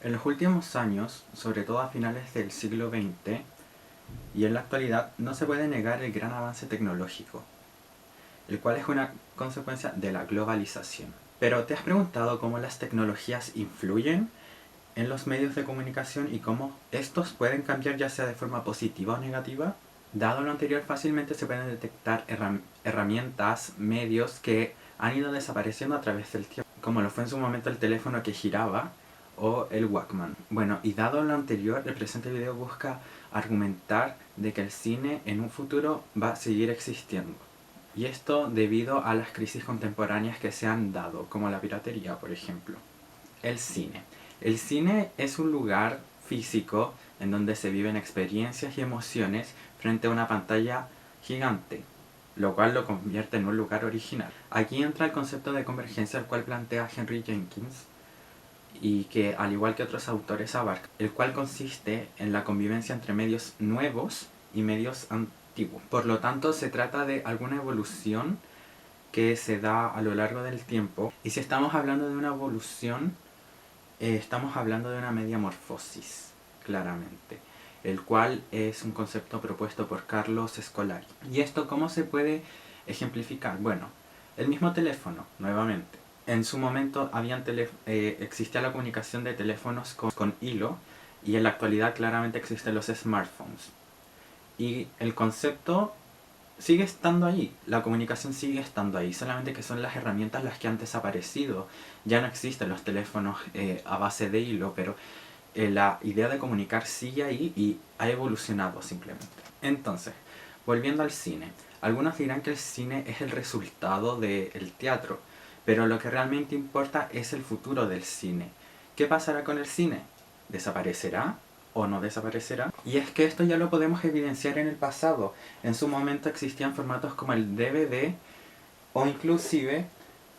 En los últimos años, sobre todo a finales del siglo XX y en la actualidad, no se puede negar el gran avance tecnológico, el cual es una consecuencia de la globalización. Pero ¿te has preguntado cómo las tecnologías influyen en los medios de comunicación y cómo estos pueden cambiar ya sea de forma positiva o negativa? Dado lo anterior, fácilmente se pueden detectar herramientas, medios que han ido desapareciendo a través del tiempo, como lo fue en su momento el teléfono que giraba o el Walkman. Bueno, y dado lo anterior, el presente video busca argumentar de que el cine en un futuro va a seguir existiendo. Y esto debido a las crisis contemporáneas que se han dado, como la piratería, por ejemplo. El cine. El cine es un lugar físico en donde se viven experiencias y emociones frente a una pantalla gigante, lo cual lo convierte en un lugar original. Aquí entra el concepto de convergencia, el cual plantea Henry Jenkins, y que al igual que otros autores abarca, el cual consiste en la convivencia entre medios nuevos y medios antiguos. Por lo tanto, se trata de alguna evolución que se da a lo largo del tiempo, y si estamos hablando de una evolución, estamos hablando de una mediamorfosis, claramente, el cual es un concepto propuesto por Carlos Scolari. ¿Y esto cómo se puede ejemplificar? Bueno, el mismo teléfono, nuevamente. En su momento existía la comunicación de teléfonos con hilo, y en la actualidad claramente existen los smartphones. Y el concepto sigue estando ahí, la comunicación sigue estando ahí, solamente que son las herramientas las que han desaparecido. Ya no existen los teléfonos a base de hilo, pero la idea de comunicar sigue ahí y ha evolucionado simplemente. Entonces, volviendo al cine, algunos dirán que el cine es el resultado del teatro, pero lo que realmente importa es el futuro del cine. ¿Qué pasará con el cine? ¿Desaparecerá o no desaparecerá? Y es que esto ya lo podemos evidenciar en el pasado. En su momento existían formatos como el DVD o inclusive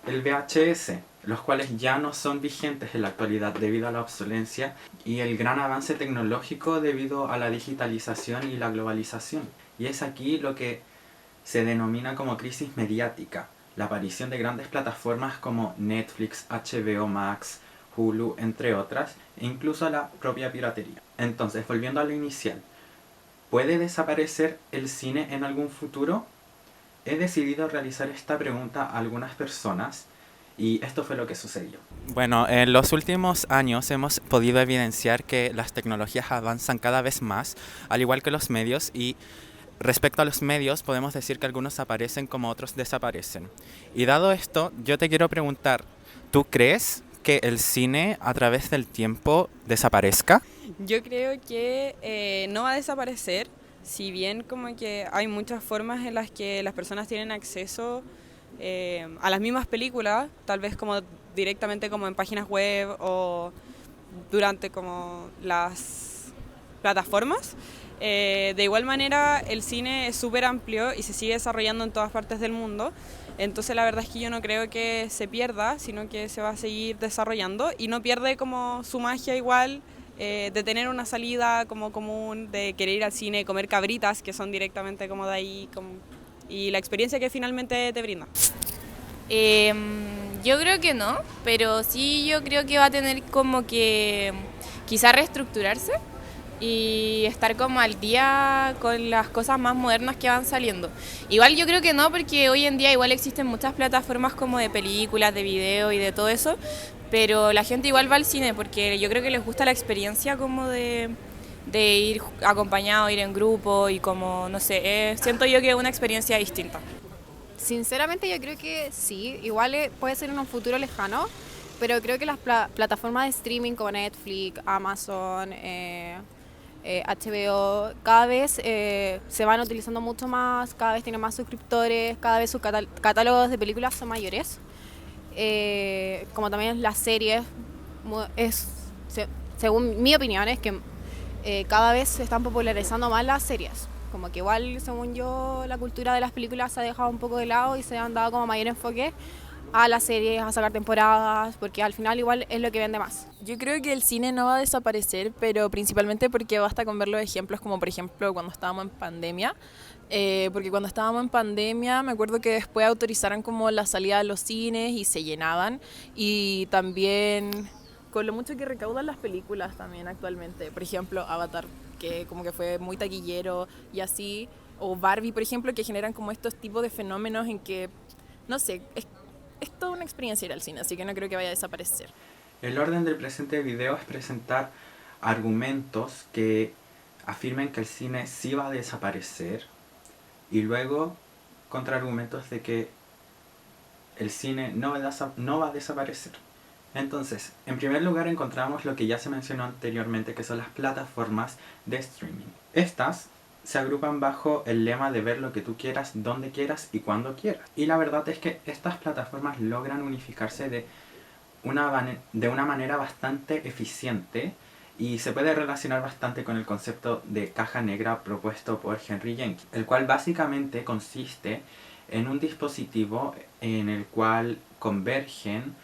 el VHS, los cuales ya no son vigentes en la actualidad debido a la obsolencia y el gran avance tecnológico debido a la digitalización y la globalización. Y es aquí lo que se denomina como crisis mediática, la aparición de grandes plataformas como Netflix, HBO Max, Hulu, entre otras, e incluso la propia piratería. Entonces, volviendo a lo inicial, ¿puede desaparecer el cine en algún futuro? He decidido realizar esta pregunta a algunas personas y esto fue lo que sucedió. Bueno, en los últimos años hemos podido evidenciar que las tecnologías avanzan cada vez más, al igual que los medios, y respecto a los medios podemos decir que algunos aparecen como otros desaparecen. Y dado esto, yo te quiero preguntar, ¿tú crees que el cine a través del tiempo desaparezca? Yo creo que no va a desaparecer, si bien como que hay muchas formas en las que las personas tienen acceso a las mismas películas, tal vez como directamente como en páginas web o durante como las plataformas. De igual manera, el cine es súper amplio y se sigue desarrollando en todas partes del mundo. Entonces la verdad es que yo no creo que se pierda, sino que se va a seguir desarrollando y no pierde como su magia igual de tener una salida como común, de querer ir al cine, comer cabritas que son directamente como de ahí y la experiencia que finalmente te brinda. Eh, yo creo que no, pero sí yo creo que va a tener como que quizá reestructurarse y estar como al día con las cosas más modernas que van saliendo. Igual yo creo que no, porque hoy en día igual existen muchas plataformas como de películas, de video y de todo eso, pero la gente igual va al cine porque yo creo que les gusta la experiencia como de ir acompañado, ir en grupo y como, no sé, siento yo que es una experiencia distinta. Sinceramente yo creo que sí, igual puede ser en un futuro lejano, pero creo que las plataformas de streaming como Netflix, Amazon, HBO, cada vez se van utilizando mucho más, cada vez tienen más suscriptores, cada vez sus catálogos de películas son mayores. Como también las series, es, según mi opinión, es que cada vez se están popularizando más las series. Como que igual, según yo, la cultura de las películas se ha dejado un poco de lado y se han dado como mayor enfoque a las series, a sacar temporadas, porque al final igual es lo que vende más. Yo creo que el cine no va a desaparecer, pero principalmente porque basta con ver los ejemplos como por ejemplo cuando estábamos en pandemia. Porque cuando estábamos en pandemia me acuerdo que después autorizaron como la salida de los cines y se llenaban. Y también con lo mucho que recaudan las películas también actualmente. Por ejemplo, Avatar, que como que fue muy taquillero y así, o Barbie, por ejemplo, que generan como estos tipos de fenómenos en que, no sé, es toda una experiencia ir al cine, así que no creo que vaya a desaparecer. El orden del presente video es presentar argumentos que afirmen que el cine sí va a desaparecer y luego contraargumentos de que el cine no va a desaparecer. Entonces, en primer lugar encontramos lo que ya se mencionó anteriormente, que son las plataformas de streaming. Estas se agrupan bajo el lema de ver lo que tú quieras, donde quieras y cuando quieras. Y la verdad es que estas plataformas logran unificarse de una manera bastante eficiente y se puede relacionar bastante con el concepto de caja negra propuesto por Henry Jenkins, el cual básicamente consiste en un dispositivo en el cual convergen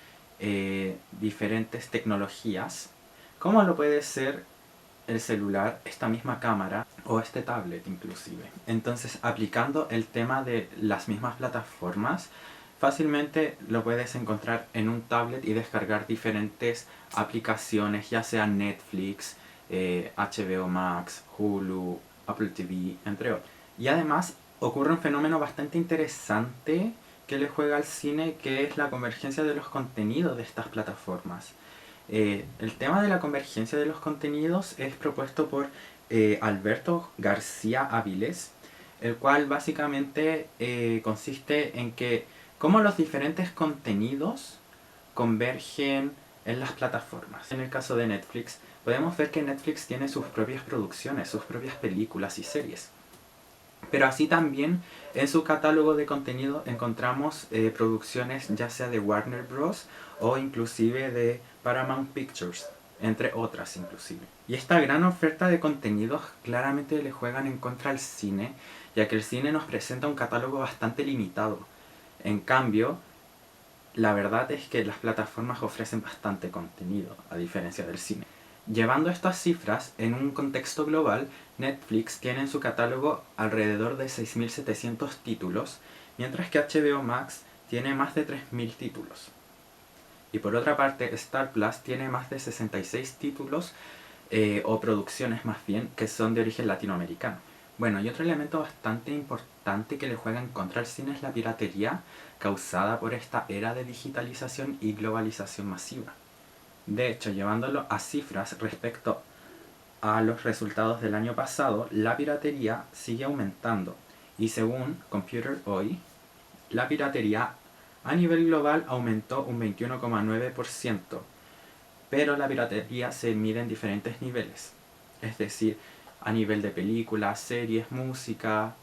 diferentes tecnologías, como lo puede ser el celular, esta misma cámara o este tablet inclusive. Entonces, aplicando el tema de las mismas plataformas, fácilmente lo puedes encontrar en un tablet y descargar diferentes aplicaciones, ya sea Netflix, HBO Max, Hulu, Apple TV, entre otros. Y además ocurre un fenómeno bastante interesante que le juega al cine, que es la convergencia de los contenidos de estas plataformas. El tema de la convergencia de los contenidos es propuesto por Alberto García Áviles, el cual básicamente consiste en que cómo los diferentes contenidos convergen en las plataformas. En el caso de Netflix, podemos ver que Netflix tiene sus propias producciones, sus propias películas y series. Pero así también en su catálogo de contenido encontramos producciones ya sea de Warner Bros. O inclusive de Paramount Pictures, entre otras inclusive. Y esta gran oferta de contenidos claramente le juegan en contra al cine, ya que el cine nos presenta un catálogo bastante limitado. En cambio, la verdad es que las plataformas ofrecen bastante contenido, a diferencia del cine. Llevando estas cifras en un contexto global, Netflix tiene en su catálogo alrededor de 6.700 títulos, mientras que HBO Max tiene más de 3.000 títulos. Y por otra parte, Star Plus tiene más de 66 títulos, o producciones más bien, que son de origen latinoamericano. Bueno, y otro elemento bastante importante que le juega en contra al cine es la piratería causada por esta era de digitalización y globalización masiva. De hecho, llevándolo a cifras respecto a los resultados del año pasado, la piratería sigue aumentando. Y según Computer Hoy, la piratería a nivel global aumentó un 21,9%. Pero la piratería se mide en diferentes niveles. Es decir, a nivel de películas, series, música,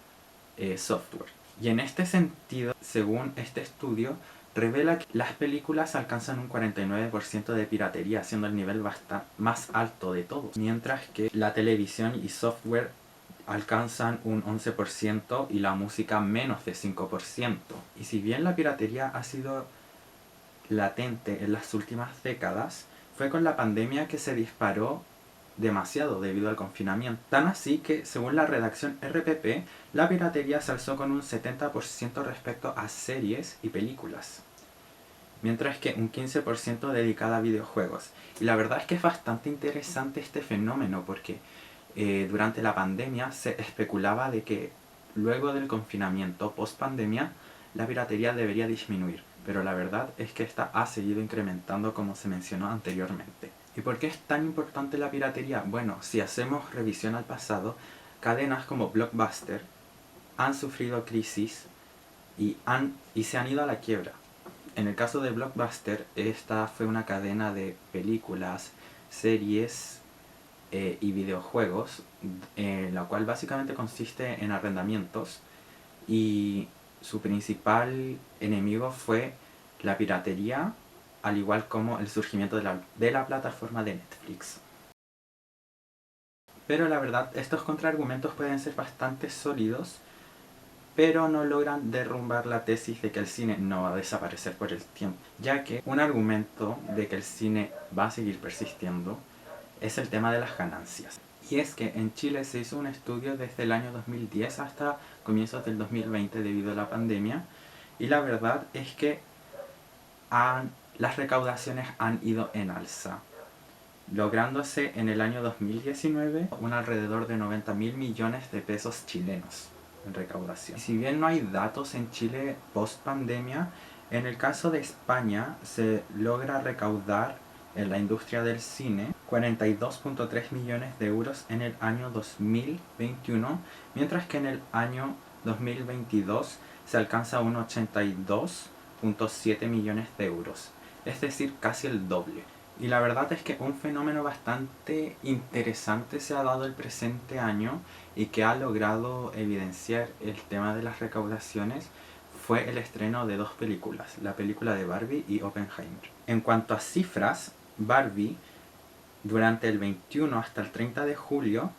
software. Y en este sentido, según este estudio, revela que las películas alcanzan un 49% de piratería, siendo el nivel más alto de todos. Mientras que la televisión y software alcanzan un 11% y la música menos de 5%. Y si bien la piratería ha sido latente en las últimas décadas, fue con la pandemia que se disparó demasiado debido al confinamiento. Tan así que, según la redacción RPP, la piratería se alzó con un 70% respecto a series y películas, mientras que un 15% dedicado a videojuegos. Y la verdad es que es bastante interesante este fenómeno porque durante la pandemia se especulaba de que luego del confinamiento, post pandemia, la piratería debería disminuir, pero la verdad es que esta ha seguido incrementando como se mencionó anteriormente. ¿Y por qué es tan importante la piratería? Bueno, si hacemos revisión al pasado, cadenas como Blockbuster han sufrido crisis y se han ido a la quiebra. En el caso de Blockbuster, esta fue una cadena de películas, series y videojuegos, la cual básicamente consiste en arrendamientos, y su principal enemigo fue la piratería, al igual como el surgimiento de la plataforma de Netflix. Pero la verdad, estos contraargumentos pueden ser bastante sólidos, pero no logran derrumbar la tesis de que el cine no va a desaparecer por el tiempo, ya que un argumento de que el cine va a seguir persistiendo es el tema de las ganancias. Y es que en Chile se hizo un estudio desde el año 2010 hasta comienzos del 2020 debido a la pandemia, y la verdad es que las recaudaciones han ido en alza. lográndose en el año 2019 un alrededor de 90.000 millones de pesos chilenos en recaudación. Si bien no hay datos en Chile post pandemia, en el caso de España se logra recaudar en la industria del cine 42.3 millones de euros en el año 2021, mientras que en el año 2022 se alcanza un 82.7 millones de euros, es decir, casi el doble. Y la verdad es que un fenómeno bastante interesante se ha dado el presente año y que ha logrado evidenciar el tema de las recaudaciones fue el estreno de dos películas, la película de Barbie y Oppenheimer. En cuanto a cifras, Barbie durante el 21 hasta el 30 de julio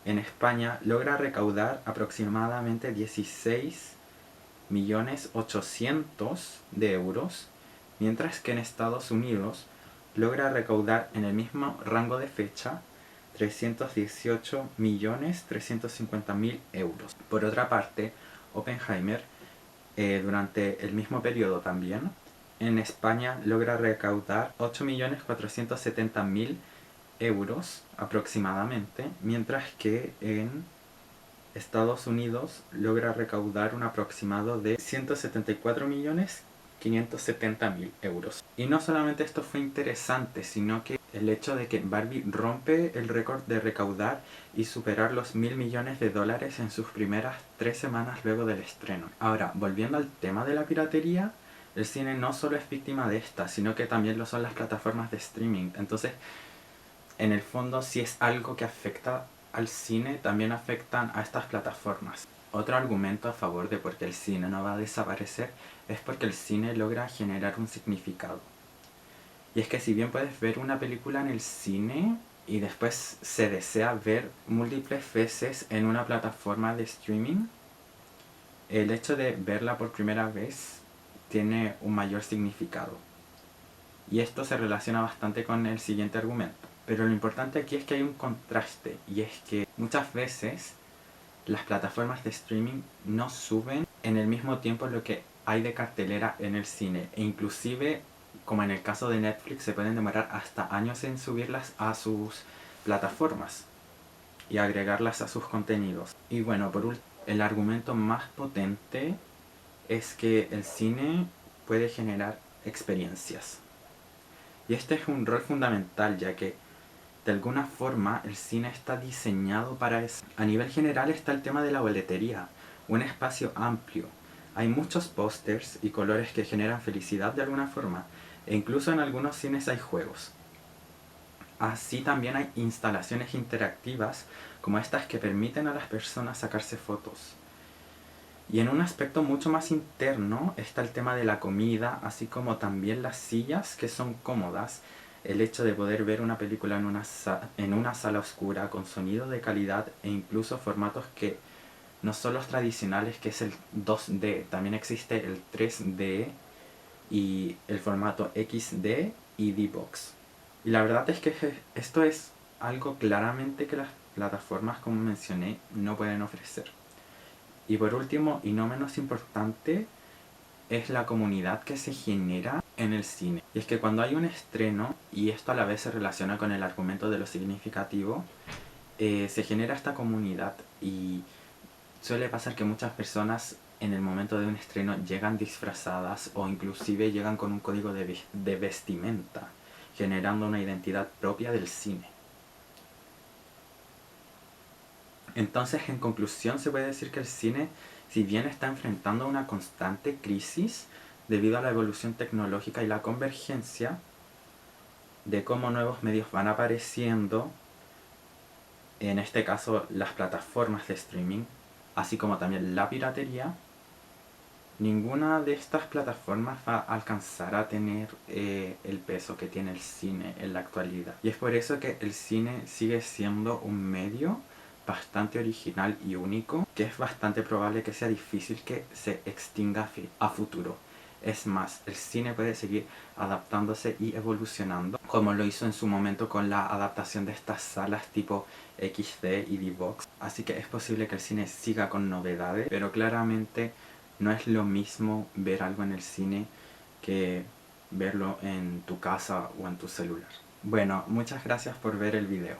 en España logra recaudar aproximadamente 16.800.000 de euros, mientras que en Estados Unidos logra recaudar en el mismo rango de fecha 318.350.000 euros. Por otra parte, Oppenheimer, durante el mismo periodo también, en España logra recaudar 8.470.000 euros aproximadamente, mientras que en Estados Unidos logra recaudar un aproximado de 174.570.000 euros. Y no solamente esto fue interesante, sino que el hecho de que Barbie rompe el récord de recaudar y superar los 1.000 millones de dólares en sus primeras 3 semanas luego del estreno. Ahora, volviendo al tema de la piratería, el cine no solo es víctima de esta, sino que también lo son las plataformas de streaming. Entonces, en el fondo, si es algo que afecta al cine, también afectan a estas plataformas. Otro argumento a favor de por qué el cine no va a desaparecer es porque el cine logra generar un significado. Y es que si bien puedes ver una película en el cine y después se desea ver múltiples veces en una plataforma de streaming, el hecho de verla por primera vez tiene un mayor significado. Y esto se relaciona bastante con el siguiente argumento. Pero lo importante aquí es que hay un contraste, y es que muchas veces las plataformas de streaming no suben en el mismo tiempo lo que hay de cartelera en el cine, e inclusive, como en el caso de Netflix, se pueden demorar hasta años en subirlas a sus plataformas y agregarlas a sus contenidos. Y bueno, por último, el argumento más potente es que el cine puede generar experiencias. Y este es un rol fundamental, ya que de alguna forma el cine está diseñado para eso. A nivel general está el tema de la boletería, un espacio amplio. Hay muchos pósters y colores que generan felicidad de alguna forma, e incluso en algunos cines hay juegos. Así también hay instalaciones interactivas como estas que permiten a las personas sacarse fotos. Y en un aspecto mucho más interno está el tema de la comida, así como también las sillas que son cómodas, el hecho de poder ver una película en una sala oscura con sonido de calidad e incluso formatos que no son los tradicionales, que es el 2D, también existe el 3D y el formato XD y D-Box. Y la verdad es que esto es algo claramente que las plataformas, como mencioné, no pueden ofrecer. Y por último, y no menos importante, es la comunidad que se genera en el cine. Y es que cuando hay un estreno, y esto a la vez se relaciona con el argumento de lo significativo, se genera esta comunidad y suele pasar que muchas personas en el momento de un estreno llegan disfrazadas o inclusive llegan con un código de vestimenta, generando una identidad propia del cine. Entonces, en conclusión, se puede decir que el cine, si bien está enfrentando una constante crisis debido a la evolución tecnológica y la convergencia de cómo nuevos medios van apareciendo, en este caso las plataformas de streaming, así como también la piratería, ninguna de estas plataformas va a alcanzar a tener el peso que tiene el cine en la actualidad. Y es por eso que el cine sigue siendo un medio bastante original y único, que es bastante probable que sea difícil que se extinga a futuro. Es más, el cine puede seguir adaptándose y evolucionando, como lo hizo en su momento con la adaptación de estas salas tipo XD y D-Box. Así que es posible que el cine siga con novedades, pero claramente no es lo mismo ver algo en el cine que verlo en tu casa o en tu celular. Bueno, muchas gracias por ver el video.